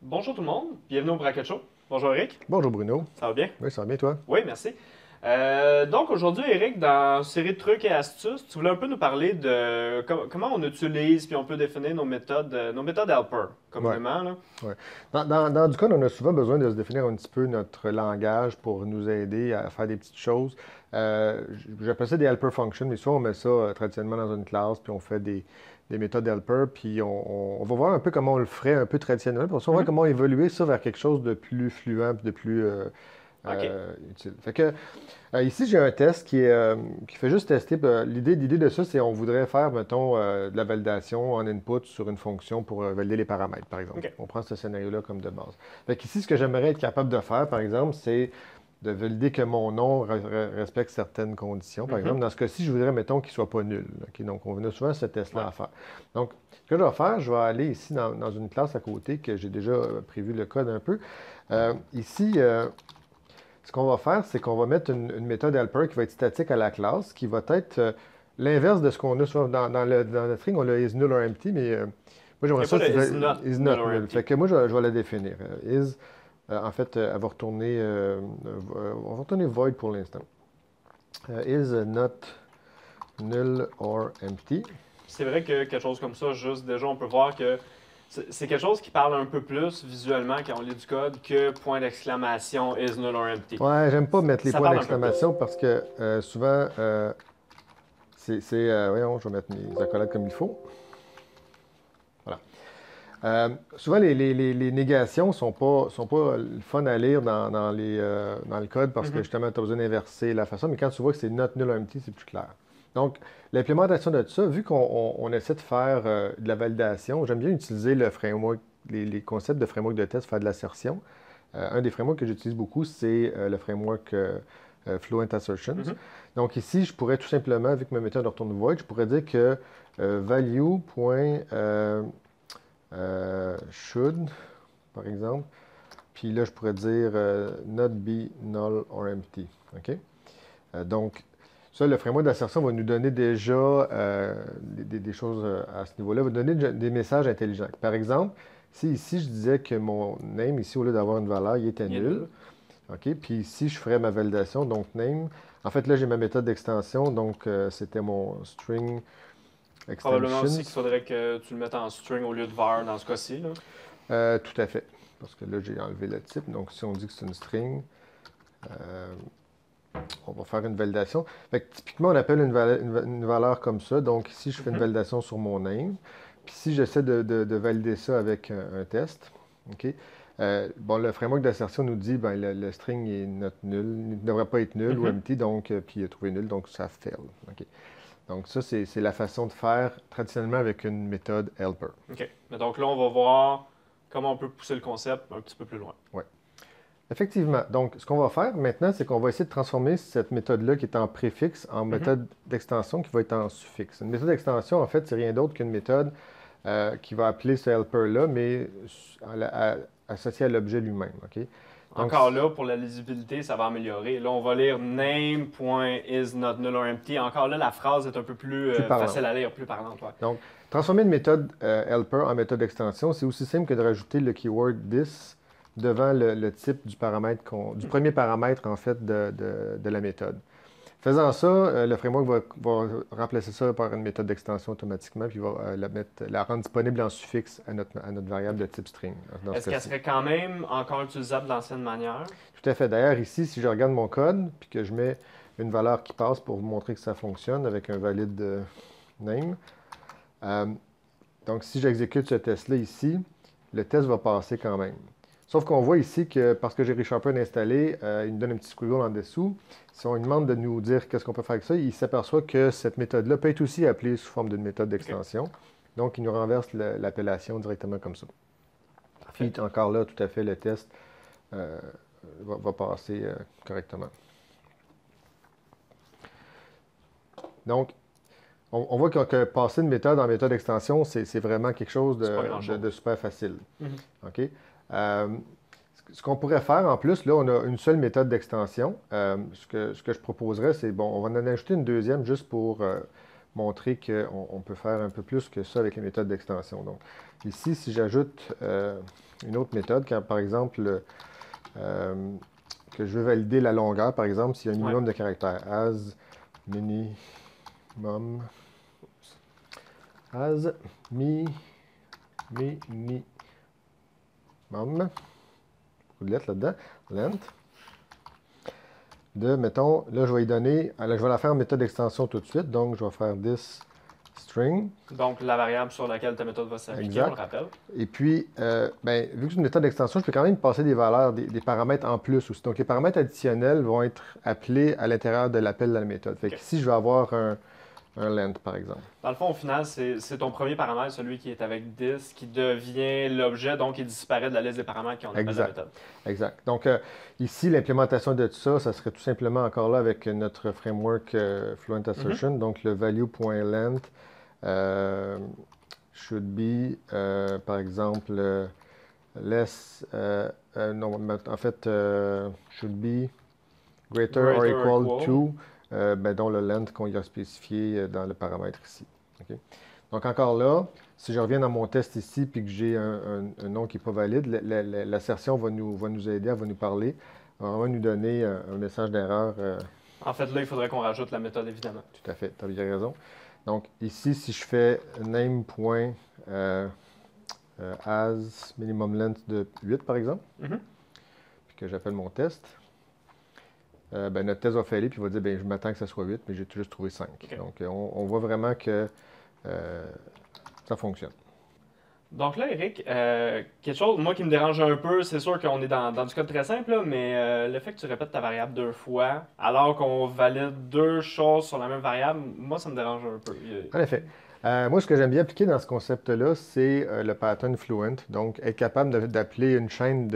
Bonjour tout le monde, bienvenue au Bracket Show. Bonjour Eric, Bonjour Bruno. ça va bien? Oui, ça va bien toi? Oui, merci. Donc aujourd'hui, Eric, dans une série de trucs et astuces, tu voulais un peu nous parler de comment on utilise puis on peut définir nos méthodes helper, Ouais, communément, là. ouais. Dans du code, on a souvent besoin de se définir un petit peu notre langage pour nous aider à faire des petites choses. J'appelle ça des helper functions, mais souvent on met ça traditionnellement dans une classe, puis on fait des méthodes helper, puis on va voir un peu comment on le ferait un peu traditionnellement, puis on va voir Mhm. comment évoluer ça vers quelque chose de plus fluent, puis de plus OK. utile. Fait que ici, j'ai un test qui fait juste tester. L'idée de ça, c'est on voudrait faire, mettons, de la validation en input sur une fonction pour valider les paramètres, par exemple. OK. On prend ce scénario-là comme de base. Fait qu'ici, ce que j'aimerais être capable de faire, par exemple, c'est de valider que mon nom respecte certaines conditions. Par Mhm. exemple, dans ce cas-ci, je voudrais, mettons, qu'il ne soit pas nul. OK? Donc, on a souvent ce test-là Ouais. à faire. Donc, ce que je vais faire, je vais aller ici dans une classe à côté que j'ai déjà prévu le code un peu. Ici, ce qu'on va faire, c'est qu'on va mettre une méthode helper qui va être statique à la classe, qui va être l'inverse de ce qu'on a souvent dans le string, on a is null or empty, mais moi Il j'aimerais n'y a pas ça, de c'est is not is not null or null. empty. Fait que moi je vais la définir. Is, en fait, elle va retourner, on va retourner void pour l'instant. Is not null or empty. C'est vrai que quelque chose comme ça, juste déjà, on peut voir que c'est quelque chose qui parle un peu plus visuellement quand on lit du code que point d'exclamation is null or empty. Ouais, j'aime pas mettre les Ça points parle un peu plus. d'exclamation parce que souvent, voyons, je vais mettre mes accolades comme il faut. Voilà. Souvent, les négations sont pas le fun à lire dans le code parce que Mhm. justement, tu as besoin d'inverser la façon, mais quand tu vois que c'est not null empty, c'est plus clair. Donc, l'implémentation de ça, vu qu'on essaie de faire de la validation, j'aime bien utiliser le framework, les concepts de framework de test, faire de l'assertion. Un des frameworks que j'utilise beaucoup, c'est le framework Fluent Assertions. Mhm. Donc ici, je pourrais tout simplement, vu que ma méthode retourne void, je pourrais dire que value. Should, par exemple. Puis là, je pourrais dire not be null or empty. OK? Donc, ça, le framework d'assertion va nous donner déjà des choses à ce niveau-là, va donner des messages intelligents. Par exemple, si ici je disais que mon name, ici, au lieu d'avoir une valeur, il était Il est nul. nul. OK? Puis ici, je ferais ma validation, donc name. En fait, là, j'ai ma méthode d'extension, donc c'était mon string Probablement aussi extensions. qu'il faudrait que tu le mettes en string au lieu de var dans ce cas-ci, là. Tout à fait. Parce que là, j'ai enlevé le type. Donc, si on dit que c'est une string, euh, on va faire une validation. Fait que, typiquement, on appelle une valeur comme ça. Donc, ici, je fais une Mhm. validation sur mon name. Puis, si j'essaie de valider ça avec un test, OK? Bon, le framework d'assertion nous dit ben, le string est not nul, il ne devrait pas être nul ou Mhm. empty, donc, puis il a trouvé nul, donc ça fail. OK? Donc, ça, c'est la façon de faire traditionnellement avec une méthode helper. OK. Mais donc là, on va voir comment on peut pousser le concept un petit peu plus loin. Ouais. Effectivement. Donc, ce qu'on va faire maintenant, c'est qu'on va essayer de transformer cette méthode-là qui est en préfixe en Mhm. méthode d'extension qui va être en suffixe. Une méthode d'extension, en fait, c'est rien d'autre qu'une méthode qui va appeler ce helper-là, mais associé à l'objet lui-même. OK? Donc, Encore là, pour la lisibilité, ça va améliorer. Là, on va lire name.isNotNullOrEmpty. Encore là, la phrase est un peu plus plus facile parlante. à lire, plus parlante. Ouais. Donc, transformer une méthode helper en méthode d'extension, c'est aussi simple que de rajouter le keyword this devant le type du paramètre du premier paramètre, en fait, de la méthode. Faisant ça, le framework va remplacer ça par une méthode d'extension automatiquement, puis il va la rendre disponible en suffixe à notre variable de type string, dans ce Est-ce qu'elle cas-ci. serait quand même encore utilisable de l'ancienne manière? Tout à fait. D'ailleurs, ici, si je regarde mon code, puis que je mets une valeur qui passe pour vous montrer que ça fonctionne avec un valide name, euh, donc si j'exécute ce test-là ici, le test va passer quand même. Sauf qu'on voit ici que parce que j'ai ReSharpen installé, il nous donne un petit squiggle en dessous. Si on lui demande de nous dire qu'est-ce qu'on peut faire avec ça, il s'aperçoit que cette méthode-là peut être aussi appelée sous forme d'une méthode OK. d'extension. Donc, il nous renverse l'appellation directement comme ça. Parfait. Puis, encore là, tout à fait, le test euh, va passer correctement. Donc, on voit que passer une méthode en méthode d'extension, c'est vraiment quelque chose C'est pas de grand-chose. super facile. Mhm. OK? Euh, Ce qu'on pourrait faire en plus, là, on a une seule méthode d'extension. Ce que je proposerais, c'est, bon, on va en ajouter une deuxième juste montrer qu'on peut faire un peu plus que ça avec les méthodes d'extension. Donc, ici, si j'ajoute une autre méthode, quand par exemple, que je veux valider la longueur, par exemple, s'il y a un Ouais. minimum de caractères, as minimum, as minimum, beaucoup de lettres là-dedans, length, mettons, là, je vais y donner, là, je vais la faire en méthode d'extension tout de suite, donc je vais faire this string. Donc, la variable sur laquelle ta méthode va s'appliquer, on le Exact. rappelle. Et puis, ben, vu que c'est une méthode d'extension, je peux quand même passer des valeurs, des paramètres en plus aussi. Donc, les paramètres additionnels vont être appelés à l'intérieur de l'appel de la méthode. Fait Ok. qu'ici, je vais avoir un length, par exemple. Dans le fond, au final, c'est ton premier paramètre, celui qui est avec 10, qui devient l'objet, donc il disparaît de la liste des paramètres qu'on appelle la Exact. méthode. Exact. Donc, ici, l'implémentation de tout ça, ça serait tout simplement encore là avec notre framework Fluent Assertion. Donc, le value.length should be, par exemple, less, non, en fait, should be greater or equal to, ben, dont le length qu'on y a spécifié dans le paramètre ici. OK? Donc, encore là, si je reviens dans mon test ici puis que j'ai un nom qui n'est pas valide, l'assertion va nous aider, elle va nous parler, elle va nous donner un message d'erreur. En fait, là, il faudrait qu'on rajoute la méthode, évidemment. Tout à fait, tu as bien raison. Donc, ici, si je fais name.as minimum length de 8, par exemple, puis que j'appelle mon test, ben, notre test va failer, puis il va dire, ben, je m'attends que ça soit 8, mais j'ai juste trouvé 5. Okay. Donc, on voit vraiment que ça fonctionne. Donc là, Eric, quelque chose, moi, qui me dérange un peu, c'est sûr qu'on est dans du code très simple, là, mais le fait que tu répètes ta variable 2 fois, alors qu'on valide 2 choses sur la même variable, moi, ça me dérange un peu. En effet. Moi, ce que j'aime bien appliquer dans ce concept-là, c'est le pattern fluent. Donc, être capable d'appeler une chaîne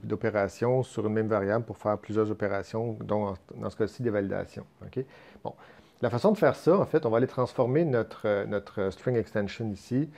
d'opérations sur une même variable pour faire plusieurs opérations, dont dans ce cas-ci, des validations. Okay? Bon. La façon de faire ça, en fait, on va aller transformer notre string extension ici.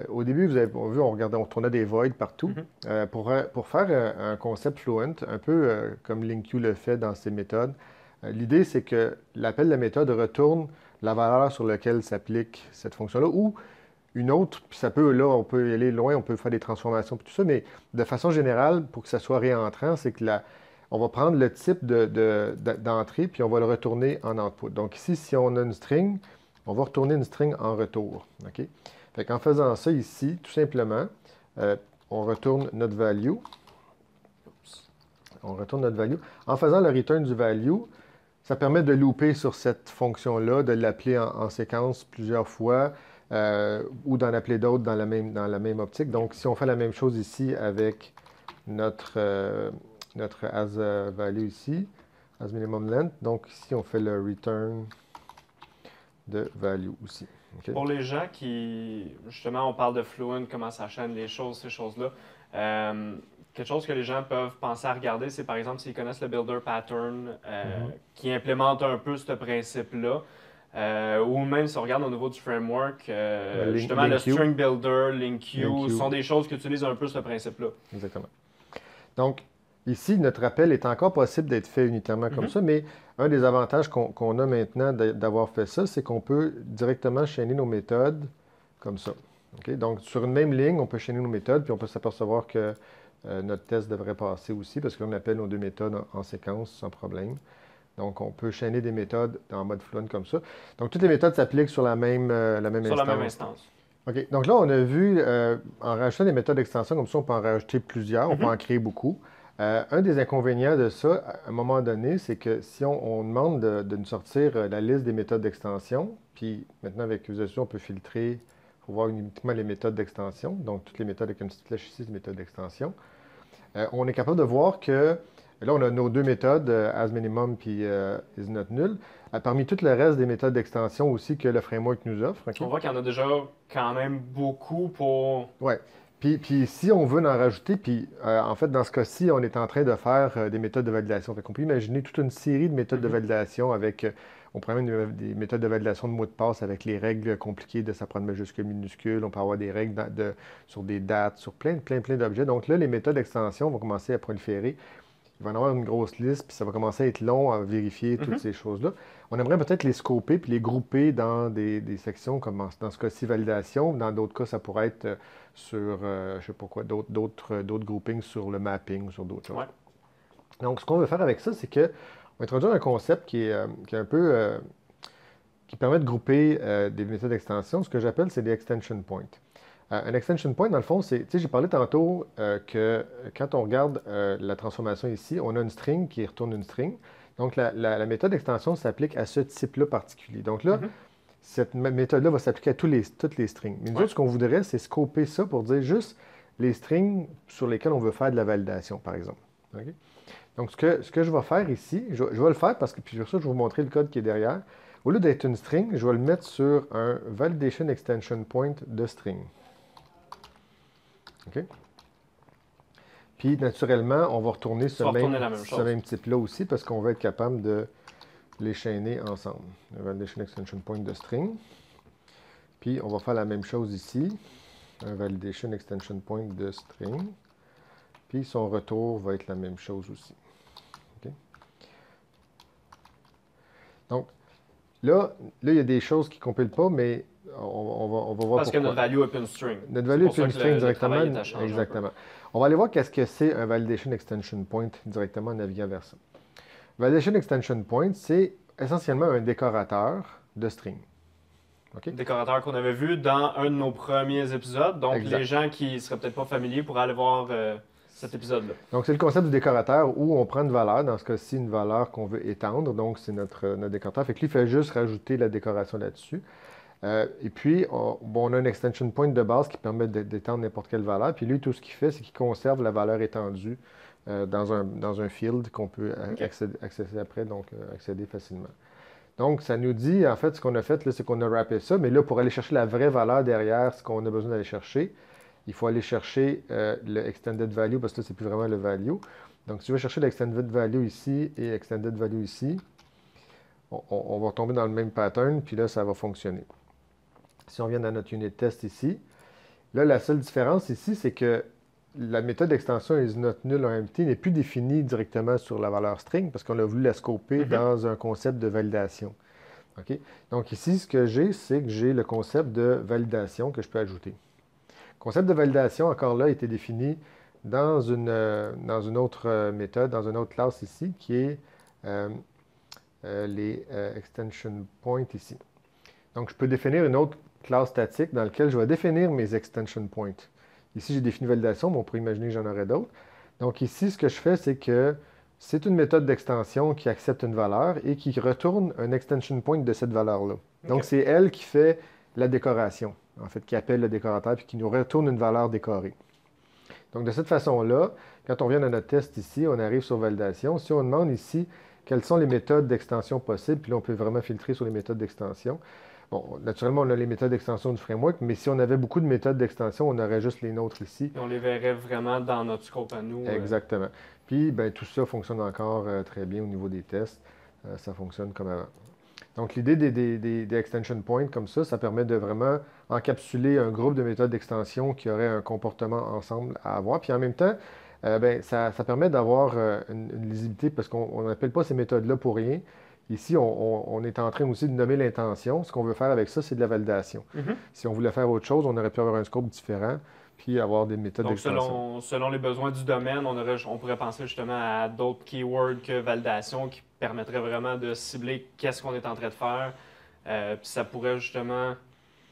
Au début, vous avez vu, on tournait des voids partout. Pour faire un concept fluent, un peu comme LinkU le fait dans ses méthodes, l'idée, c'est que l'appel de la méthode retourne la valeur sur laquelle s'applique cette fonction-là, ou une autre, puis ça peut, là, on peut aller loin, on peut faire des transformations, puis tout ça, mais de façon générale, pour que ça soit réentrant, c'est que on va prendre le type d'entrée, puis on va le retourner en output. Donc ici, si on a une string, on va retourner une string en retour. OK? Fait qu'en faisant ça ici, tout simplement, on retourne notre value. On retourne notre value. En faisant le return du value, ça permet de looper sur cette fonction-là, de l'appeler en séquence plusieurs fois, ou d'en appeler d'autres dans la même optique. Donc, si on fait la même chose ici avec notre as value ici, as minimum length, donc ici, on fait le return de value aussi. Okay? Pour les gens qui, justement, on parle de Fluent, comment ça chaîne les choses, ces choses-là, quelque chose que les gens peuvent penser à regarder, c'est par exemple s'ils connaissent le Builder Pattern qui implémente un peu ce principe-là. Ou même si on regarde au niveau du framework, justement le String Builder, LinkU, sont des choses qui utilisent un peu ce principe-là. Exactement. Donc, ici, notre appel est encore possible d'être fait unitairement comme ça, mais un des avantages qu'on a maintenant d'avoir fait ça, c'est qu'on peut directement chaîner nos méthodes comme ça. Okay? Donc, sur une même ligne, on peut chaîner nos méthodes, puis on peut s'apercevoir que notre test devrait passer aussi, parce qu'on appelle nos deux méthodes en séquence sans problème. Donc, on peut chaîner des méthodes en mode Fluent comme ça. Donc, toutes les méthodes s'appliquent sur la même instance. Sur la même instance. OK. Donc là, on a vu, en rajoutant des méthodes d'extension comme ça, on peut en rajouter plusieurs, on peut en créer beaucoup. Un des inconvénients de ça, à un moment donné, c'est que si on demande de nous sortir la liste des méthodes d'extension, puis maintenant avec Visual Studio, on peut filtrer pour voir uniquement les méthodes d'extension, donc toutes les méthodes avec une petite flèche ici, c'est des méthodes d'extension. On est capable de voir que là, on a nos deux méthodes, as minimum puis is not null. Parmi tout le reste des méthodes d'extension aussi que le framework nous offre. Okay? On voit qu'il y en a déjà quand même beaucoup pour... Oui. Puis si on veut en rajouter, puis en fait, dans ce cas-ci, on est en train de faire des méthodes de validation. Fait qu'on peut imaginer toute une série de méthodes de validation avec, on pourrait même des méthodes de validation de mots de passe avec les règles compliquées de ça prendre majuscule, minuscule. On peut avoir des règles sur des dates, sur plein d'objets. Donc là, les méthodes d'extension vont commencer à proliférer. il va y en avoir une grosse liste, puis ça va commencer à être long à vérifier toutes ces choses-là. On aimerait peut-être les scoper puis les grouper dans des sections, comme dans ce cas-ci, validation. Dans d'autres cas, ça pourrait être sur, je ne sais pas quoi, d'autres groupings sur le mapping ou sur d'autres choses. Ouais. Donc, ce qu'on veut faire avec ça, c'est qu'on va introduire un concept qui est un peu... qui permet de grouper des méthodes d'extension. Ce que j'appelle, c'est des extension points. Un extension point, dans le fond, c'est, tu sais, j'ai parlé tantôt que quand on regarde la transformation ici, on a une string qui retourne une string. Donc, la méthode d'extension s'applique à ce type-là particulier. Donc là, cette méthode-là va s'appliquer à toutes les strings. Mais nous autres, ce qu'on voudrait, c'est scoper ça pour dire juste les strings sur lesquels on veut faire de la validation, par exemple. Okay? Donc, ce que je vais faire ici, je vais le faire parce que, puis sur ça, je vais vous montrer le code qui est derrière. Au lieu d'être une string, je vais le mettre sur un validation extension point de string. OK? Puis, naturellement, on va retourner ce même type-là aussi parce qu'on va être capable de les chaîner ensemble. Un validation extension point de string. Puis, on va faire la même chose ici. Un validation extension point de string. Puis, son retour va être la même chose aussi. OK? Donc, là, il y a des choses qui ne compilent pas, mais on va voir pourquoi. Parce que notre value est une string. Notre value est une string directement. Exactement. On va aller voir qu'est-ce que c'est un validation extension point directement en naviguant vers ça. Validation extension point, c'est essentiellement un décorateur de string. Okay? Décorateur qu'on avait vu dans un de nos premiers épisodes. Donc, les gens qui ne seraient peut-être pas familiers pourraient aller voir cet épisode-là. Donc, c'est le concept du décorateur où on prend une valeur, dans ce cas-ci, une valeur qu'on veut étendre. Donc, c'est notre décorateur. Fait que lui, il fait juste rajouter la décoration là-dessus. Et puis, on a un extension point de base qui permet d'étendre n'importe quelle valeur. Puis lui, tout ce qu'il fait, c'est qu'il conserve la valeur étendue dans un field qu'on peut accéder après, donc accéder facilement. Donc, ça nous dit, en fait, ce qu'on a fait, c'est qu'on a wrappé ça. Mais là, pour aller chercher la vraie valeur derrière ce qu'on a besoin d'aller chercher, il faut aller chercher le extended value, parce que là, c'est plus vraiment le value. Donc, si tu veux chercher l'extended value ici et extended value ici, on va tomber dans le même pattern, puis là, ça va fonctionner. Si on vient dans notre unit test ici, là, la seule différence ici, c'est que la méthode d'extension isNotNullOmpty n'est plus définie directement sur la valeur string parce qu'on a voulu la scoper dans un concept de validation. Okay? Donc ici, ce que j'ai, c'est que j'ai le concept de validation que je peux ajouter. Le concept de validation, encore là, a été défini dans une autre méthode, dans une autre classe ici, qui est les extension points ici. Donc, je peux définir une autre classe statique dans laquelle je vais définir mes extension points. Ici, j'ai défini validation, mais on pourrait imaginer que j'en aurais d'autres. Donc ici, ce que je fais, c'est que c'est une méthode d'extension qui accepte une valeur et qui retourne un extension point de cette valeur-là. Okay. Donc, c'est elle qui fait la décoration, en fait, qui appelle le décorateur puis qui nous retourne une valeur décorée. Donc, de cette façon-là, quand on vient dans notre test ici, on arrive sur validation. Si on demande ici quelles sont les méthodes d'extension possibles, puis là, on peut vraiment filtrer sur les méthodes d'extension. Bon, naturellement, on a les méthodes d'extension du framework, mais si on avait beaucoup de méthodes d'extension, on aurait juste les nôtres ici. Et on les verrait vraiment dans notre scope à nous. Exactement. Puis, ben, tout ça fonctionne encore très bien au niveau des tests. Ça fonctionne comme avant. Donc, l'idée des extension points comme ça permet de vraiment encapsuler un groupe de méthodes d'extension qui auraient un comportement ensemble à avoir. Puis, en même temps, ça permet d'avoir une lisibilité parce qu'on n'appelle pas ces méthodes-là pour rien. Ici, on est en train aussi de nommer l'intention. Ce qu'on veut faire avec ça, c'est de la validation. Si on voulait faire autre chose, on aurait pu avoir un scope différent puis avoir des méthodes d'extension. Donc, selon les besoins du domaine, on pourrait penser justement à d'autres keywords que validation qui permettraient vraiment de cibler qu'est-ce qu'on est en train de faire. Puis ça pourrait justement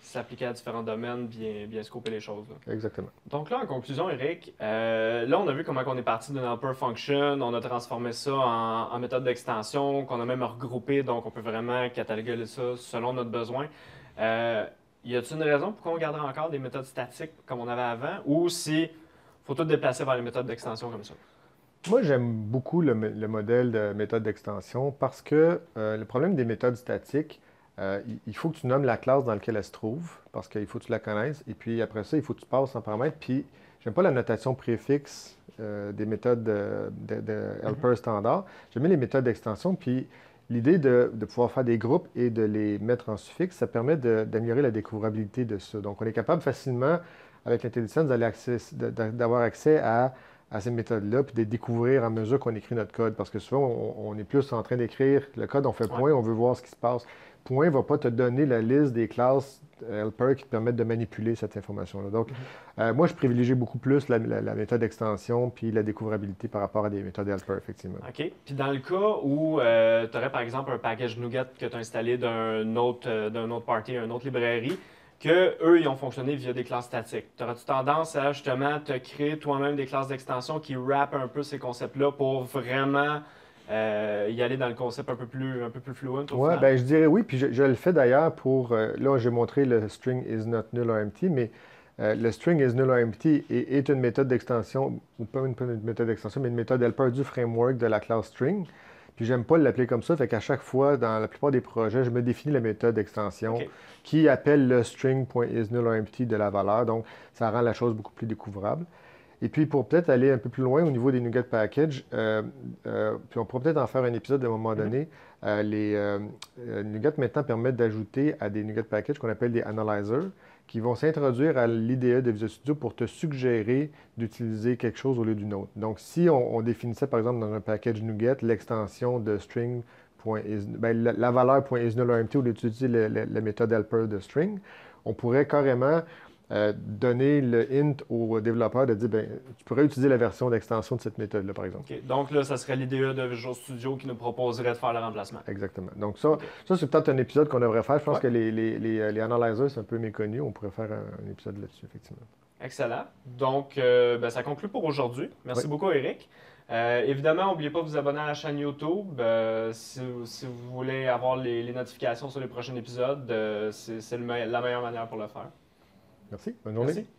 s'appliquer à différents domaines, bien scoper les choses. Là. Exactement. Donc là, en conclusion, Eric, là, on a vu comment on est parti d'une helper function, on a transformé ça en méthode d'extension, qu'on a même regroupé, donc on peut vraiment cataloguer ça selon notre besoin. Y a-t-il une raison pour qu'on garderait encore des méthodes statiques comme on avait avant, ou si faut tout déplacer vers les méthodes d'extension comme ça? Moi, j'aime beaucoup le modèle de méthode d'extension parce que le problème des méthodes statiques, il faut que tu nommes la classe dans laquelle elle se trouve, parce qu'il faut que tu la connaisses. Et puis après ça, il faut que tu passes en paramètres. Puis, j'aime pas la notation préfixe des méthodes de helper standard. J'aime bien les méthodes d'extension. Puis, l'idée de pouvoir faire des groupes et de les mettre en suffixe, ça permet d'améliorer la découvrabilité de ça. Donc, on est capable facilement, avec l'intelligence, d'avoir accès à à ces méthodes-là, puis de les découvrir à mesure qu'on écrit notre code. Parce que souvent, on est plus en train d'écrire le code, on fait point, on veut voir ce qui se passe. Point ne va pas te donner la liste des classes helper qui te permettent de manipuler cette information-là. Donc, moi, je privilégie beaucoup plus la méthode extension puis la découvrabilité par rapport à des méthodes helper, effectivement. OK. Puis dans le cas où tu aurais par exemple un package NuGet que tu as installé d'un autre party, une autre librairie, que eux ils ont fonctionné via des classes statiques. Aurais-tu tendance à justement te créer toi-même des classes d'extension qui wrap un peu ces concepts-là pour vraiment y aller dans le concept un peu plus fluent au Oui, final? ben, je dirais oui, puis je le fais d'ailleurs pour. Là, j'ai montré le string is not null or empty, mais le string is null or empty est une méthode d'extension, ou pas une méthode d'extension, mais une méthode helper du framework de la classe string. Puis j'aime pas l'appeler comme ça, fait qu'à chaque fois, dans la plupart des projets, je me définis la méthode d'extension OK. qui appelle le string.isNullOrEmpty de la valeur. Donc, ça rend la chose beaucoup plus découvrable. Et puis, pour peut-être aller un peu plus loin au niveau des NuGet Package, puis on pourrait peut-être en faire un épisode à un moment donné. Les NuGet maintenant permettent d'ajouter à des NuGet Package qu'on appelle des analyzers qui vont s'introduire à l'IDE de Visual Studio pour te suggérer d'utiliser quelque chose au lieu d'une autre. Donc, si on définissait par exemple dans un package NuGet l'extension de string, la valeur .isNullOrEmpty au lieu d'utiliser la méthode helper de string, on pourrait carrément donner le hint au développeur de dire, ben, tu pourrais utiliser la version d'extension de cette méthode-là, par exemple. OK. Donc là, ça serait l'IDE de Visual Studio qui nous proposerait de faire le remplacement. Exactement. Donc ça c'est peut-être un épisode qu'on devrait faire. Je pense Ouais. que les analyzers, c'est un peu méconnu. On pourrait faire un épisode là-dessus, effectivement. Excellent. Donc, ben, ça conclut pour aujourd'hui. Merci Oui. beaucoup, Eric. Évidemment, n'oubliez pas de vous abonner à la chaîne YouTube. Si vous voulez avoir les notifications sur les prochains épisodes, c'est la meilleure manière pour le faire. Merci. Bonne journée. Merci.